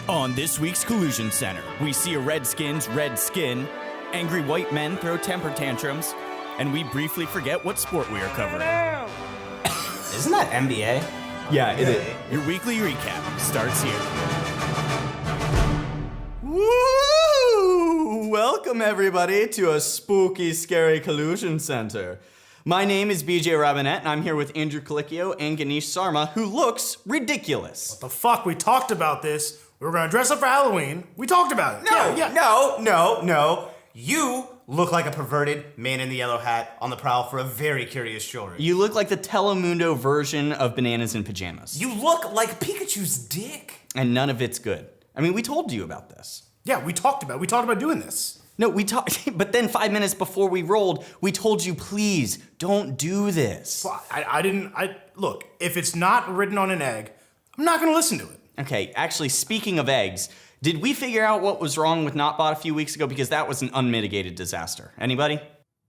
On this week's Collusion Center, we see a redskin's red skin, angry white men throw temper tantrums, and we briefly forget what sport we are covering. Isn't that NBA? Yeah, it is. Your weekly recap starts here. Woo! Welcome everybody to a spooky, scary Collusion Center. My name is BJ Robinette, and I'm here with Andrew Colicchio and Ganesh Sarma, who looks ridiculous. What the fuck? We talked about this. We were gonna dress up for Halloween. We talked about it. No. You look like a perverted man in the yellow hat on the prowl for a very curious story. You look like the Telemundo version of Bananas in Pajamas. You look like Pikachu's dick. And none of it's good. I mean, we told you about this. Yeah, we talked about it. We talked about doing this. No, we talked, but then 5 minutes before we rolled, we told you, please, don't do this. Well, look, if it's not written on an egg, I'm not gonna listen to it. Okay, actually, speaking of eggs, did we figure out what was wrong with KnotBot a few weeks ago? Because that was an unmitigated disaster. Anybody?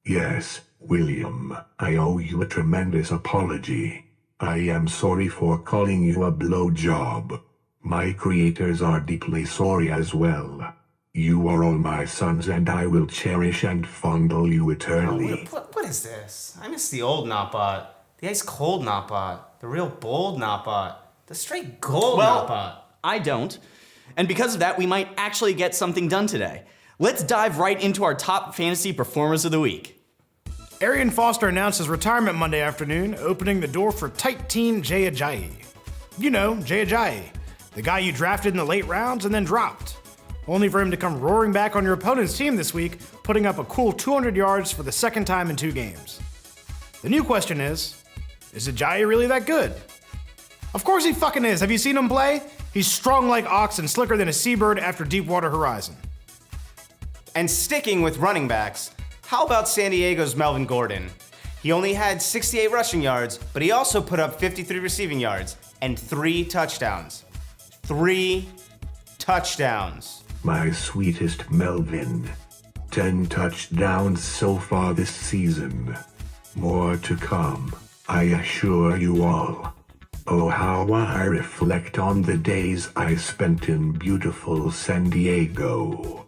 Yes, William, I owe you a tremendous apology. I am sorry for calling you a blowjob. My creators are deeply sorry as well. You are all my sons, and I will cherish and fondle you eternally. What is this? I miss the old KnotBot, the ice cold KnotBot, the real bold KnotBot, the straight gold KnotBot. I don't. And because of that, we might actually get something done today. Let's dive right into our top fantasy performers of the week. Arian Foster announced his retirement Monday afternoon, opening the door for tight teen Jay Ajayi. You know, Jay Ajayi, the guy you drafted in the late rounds and then dropped. Only for him to come roaring back on your opponent's team this week, putting up a cool 200 yards for the second time in 2 games. The new question is Ajayi really that good? Of course he fucking is. Have you seen him play? He's strong like ox and slicker than a seabird after Deepwater Horizon. And sticking with running backs, how about San Diego's Melvin Gordon? He only had 68 rushing yards, but he also put up 53 receiving yards and 3 touchdowns. 3 touchdowns. My sweetest Melvin. 10 touchdowns so far this season. More to come, I assure you all. Oh, how I reflect on the days I spent in beautiful San Diego.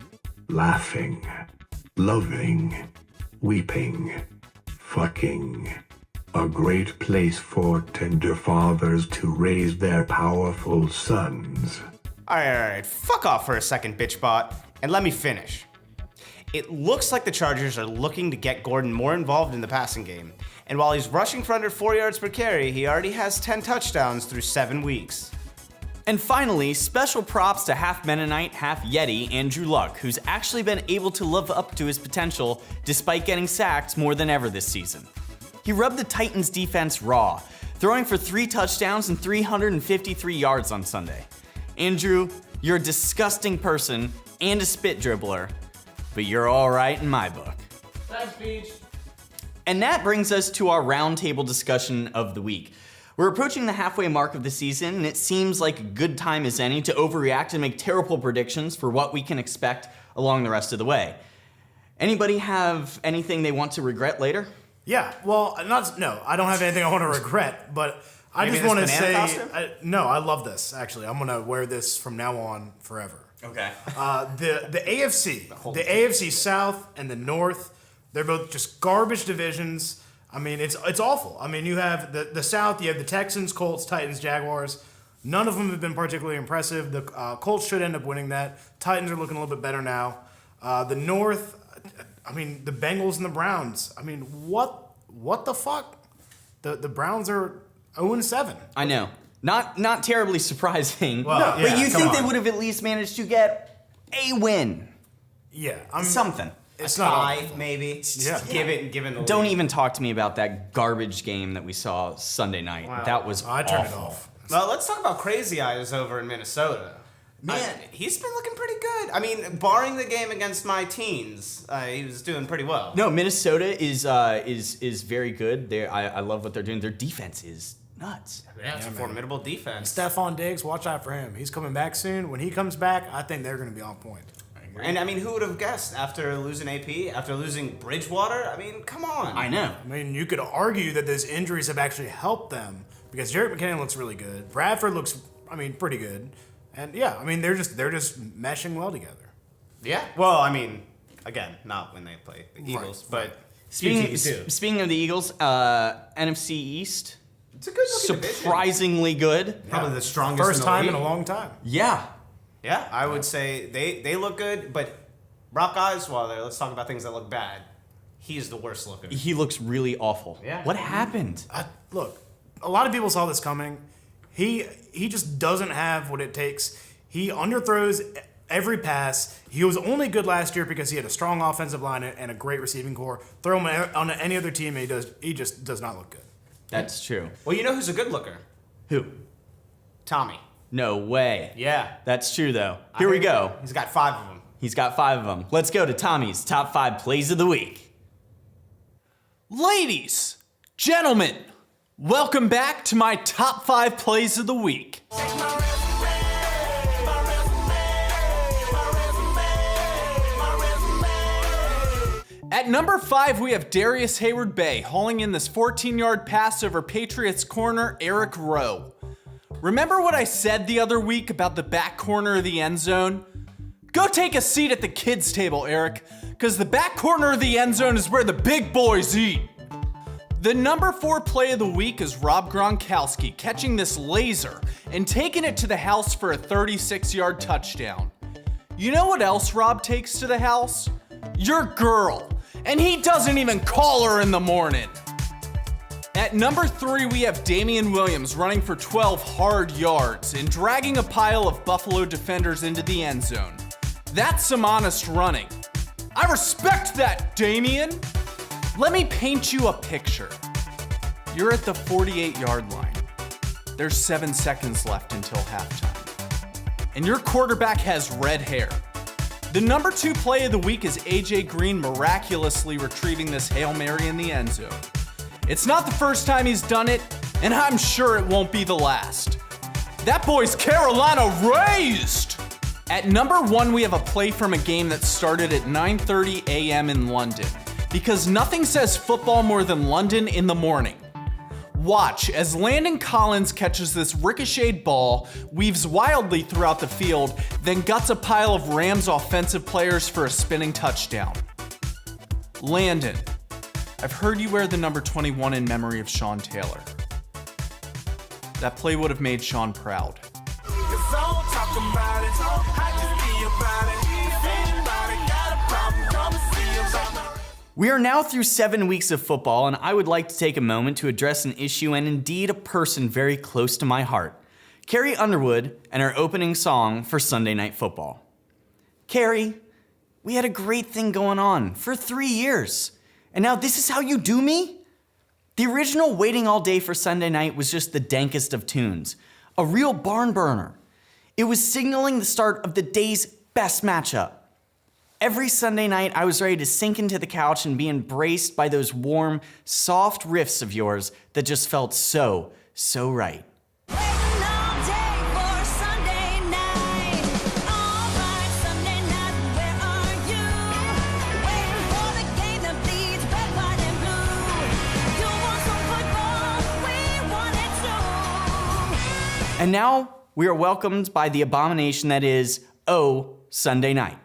Laughing, loving, weeping, fucking. A great place for tender fathers to raise their powerful sons. Alright, fuck off for a second, bitchbot, and let me finish. It looks like the Chargers are looking to get Gordon more involved in the passing game, and while he's rushing for under 4 yards per carry, he already has 10 touchdowns through 7 weeks. And finally, special props to half Mennonite, half Yeti, Andrew Luck, who's actually been able to live up to his potential despite getting sacked more than ever this season. He rubbed the Titans defense raw, throwing for 3 touchdowns and 353 yards on Sunday. Andrew, you're a disgusting person and a spit dribbler, but you're all right in my book. Thanks, Beach. And that brings us to our roundtable discussion of the week. We're approaching the halfway mark of the season, and it seems like a good time as any to overreact and make terrible predictions for what we can expect along the rest of the way. Anybody have anything they want to regret later? Yeah, well, I don't have anything I want to regret, but I Maybe just want to this banana say, costume? I love this, actually. I'm going to wear this from now on forever. Okay. The AFC South and the North, they're both just garbage divisions. I mean, it's awful. I mean, you have the South, you have the Texans, Colts, Titans, Jaguars. None of them have been particularly impressive. The Colts should end up winning that. Titans are looking a little bit better now. The North, I mean, the Bengals and the Browns. I mean, what the fuck? The Browns are 0-7. I know. Not terribly surprising. Well, but yeah, you come think on. they would have at least managed to get a win. Yeah, Something. It's a not tie, awful. maybe. Yeah. Given the Don't lead. even talk to me about that garbage game that we saw Sunday night. Wow. That was I turned it awful. off. Well, let's talk about Crazy Eyes over in Minnesota. Man, he's been looking pretty good. I mean, barring the game against my teens, he was doing pretty well. No, Minnesota is very good. I love what they're doing. Their defense is nuts. Yeah, it's a formidable defense. Stephon Diggs, watch out for him. He's coming back soon. When he comes back, I think they're going to be on point. And I mean, who would have guessed after losing AP, after losing Bridgewater? I mean, come on. I know. I mean, you could argue that those injuries have actually helped them because Jarrett McKinnon looks really good. Bradford looks, pretty good. And yeah, I mean they're just meshing well together. Yeah. Well, I mean, again, not when they play the Eagles, but Speaking of the Eagles, NFC East, it's a good looking surprisingly good. Probably the strongest First in the time league. in a long time. Yeah. Yeah, I would say they look good, but Brock Osweiler, let's talk about things that look bad. He's the worst looker. He looks really awful. Yeah. What happened? Look, a lot of people saw this coming. He just doesn't have what it takes. He underthrows every pass. He was only good last year because he had a strong offensive line and a great receiving core. Throw him on any other team, and he just does not look good. That's true. Well, you know who's a good looker? Who? Tommy. No way. Yeah. That's true, though. Here we go. He's got 5 of them. He's got 5 of them. Let's go to Tommy's top 5 plays of the week. Ladies, gentlemen, welcome back to my top 5 plays of the week. At number 5, we have Darius Hayward-Bay hauling in this 14-yard pass over Patriots corner Eric Rowe. Remember what I said the other week about the back corner of the end zone? Go take a seat at the kids' table, Eric, because the back corner of the end zone is where the big boys eat. The number 4 play of the week is Rob Gronkowski catching this laser and taking it to the house for a 36-yard touchdown. You know what else Rob takes to the house? Your girl. And he doesn't even call her in the morning. At number 3, we have Damian Williams running for 12 hard yards and dragging a pile of Buffalo defenders into the end zone. That's some honest running. I respect that, Damian. Let me paint you a picture. You're at the 48-yard line. There's 7 seconds left until halftime. And your quarterback has red hair. The number 2 play of the week is AJ Green miraculously retrieving this Hail Mary in the end zone. It's not the first time he's done it, and I'm sure it won't be the last. That boy's Carolina raised! At number 1, we have a play from a game that started at 9:30 a.m. in London, because nothing says football more than London in the morning. Watch as Landon Collins catches this ricocheted ball, weaves wildly throughout the field, then guts a pile of Rams offensive players for a spinning touchdown. Landon, I've heard you wear the number 21 in memory of Sean Taylor. That play would have made Sean proud. We are now through 7 weeks of football, and I would like to take a moment to address an issue and indeed a person very close to my heart. Carrie Underwood and her opening song for Sunday Night Football. Carrie, we had a great thing going on for 3 years, and now this is how you do me? The original Waiting All Day for Sunday Night was just the dankest of tunes, a real barn burner. It was signaling the start of the day's best matchup. Every Sunday night, I was ready to sink into the couch and be embraced by those warm, soft riffs of yours that just felt so right. And now we are welcomed by the abomination that is, oh, Sunday night.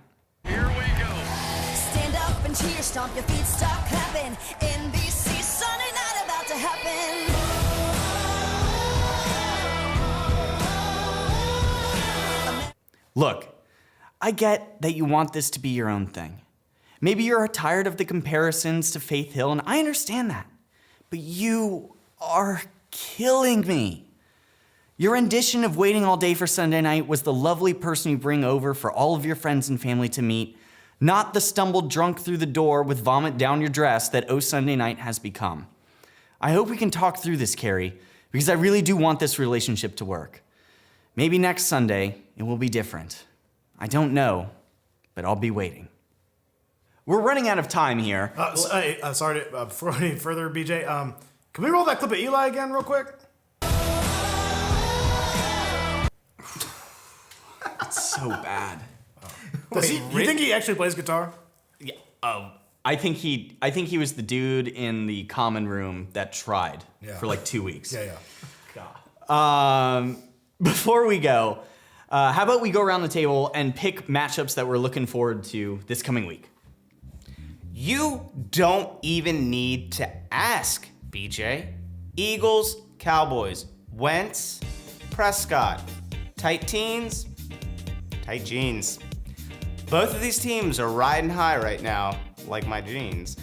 Stomp your feet, stop clapping. NBC Sunday night about to happen. Look, I get that you want this to be your own thing. Maybe you're tired of the comparisons to Faith Hill, and I understand that. But you are killing me. Your rendition of Waiting All Day for Sunday Night was the lovely person you bring over for all of your friends and family to meet, not the stumbled drunk through the door with vomit down your dress that Oh Sunday Night has become. I hope we can talk through this, Carrie, because I really do want this relationship to work. Maybe next Sunday it will be different. I don't know, but I'll be waiting. We're running out of time here. Sorry, before any further, BJ, can we roll that clip of Eli again real quick? It's so bad. You think he actually plays guitar? Yeah. I think he was the dude in the common room that tried for like 2 weeks. Yeah. Before we go, How about we go around the table and pick matchups that we're looking forward to this coming week? You don't even need to ask, BJ. Eagles, Cowboys, Wentz, Prescott, tight teens, tight jeans. Both of these teams are riding high right now, like my jeans.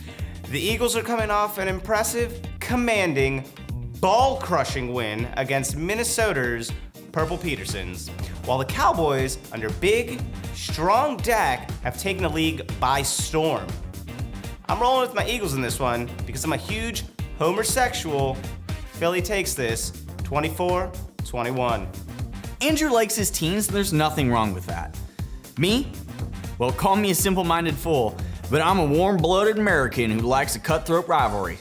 The Eagles are coming off an impressive, commanding, ball-crushing win against Minnesota's Purple Petersons, while the Cowboys, under big, strong Dak, have taken the league by storm. I'm rolling with my Eagles in this one because I'm a huge homersexual. Philly takes this 24-21. Andrew likes his teams, and there's nothing wrong with that. Me? Well, call me a simple-minded fool, but I'm a warm-blooded American who likes a cutthroat rivalry.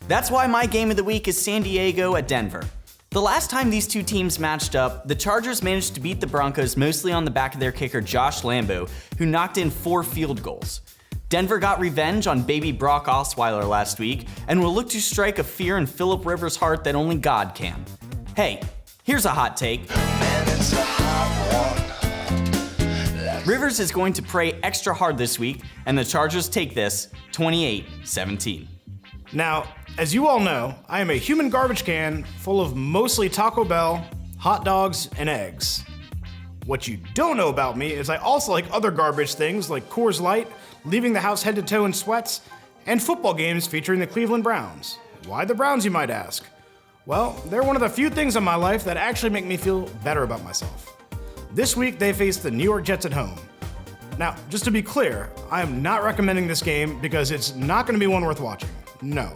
That's why my game of the week is San Diego at Denver. The last time these two teams matched up, the Chargers managed to beat the Broncos mostly on the back of their kicker Josh Lambo, who knocked in 4 field goals. Denver got revenge on baby Brock Osweiler last week and will look to strike a fear in Phillip Rivers' heart that only God can. Hey, here's a hot take. Man, it's a hot one. Rivers is going to pray extra hard this week, and the Chargers take this 28-17. Now, as you all know, I am a human garbage can full of mostly Taco Bell, hot dogs, and eggs. What you don't know about me is I also like other garbage things like Coors Light, leaving the house head to toe in sweats, and football games featuring the Cleveland Browns. Why the Browns, you might ask? Well, they're one of the few things in my life that actually make me feel better about myself. This week, they face the New York Jets at home. Now, just to be clear, I am not recommending this game because it's not going to be one worth watching. No.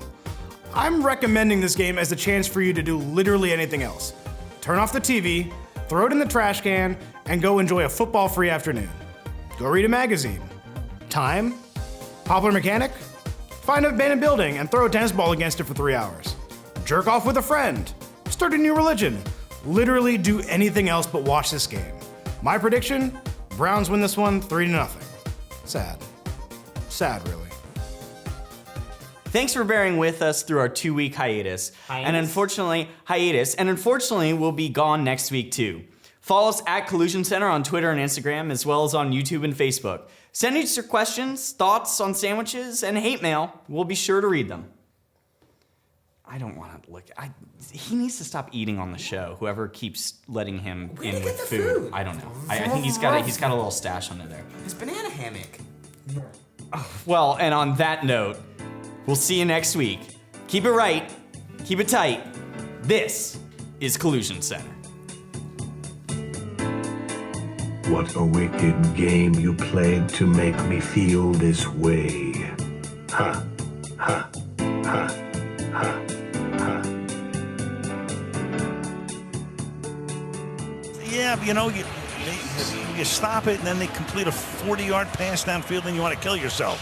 I'm recommending this game as a chance for you to do literally anything else. Turn off the TV, throw it in the trash can, and go enjoy a football-free afternoon. Go read a magazine. Time? Popular Mechanic? Find an abandoned building and throw a tennis ball against it for 3 hours. Jerk off with a friend. Start a new religion. Literally do anything else but watch this game. My prediction? Browns win this one 3-0. Sad. Sad, really. Thanks for bearing with us through our 2-week hiatus. And unfortunately, we'll be gone next week too. Follow us at Collusion Center on Twitter and Instagram, as well as on YouTube and Facebook. Send us your questions, thoughts on sandwiches, and hate mail. We'll be sure to read them. I don't want to look. He needs to stop eating on the show. Whoever keeps letting him in with food. I don't know. I think he's got a little stash under there. His banana hammock. Well, and on that note, we'll see you next week. Keep it right. Keep it tight. This is Collusion Center. What a wicked game you played to make me feel this way. Ha, ha, ha, ha, ha. Yeah, you know, you stop it and then they complete a 40-yard pass downfield and you want to kill yourself.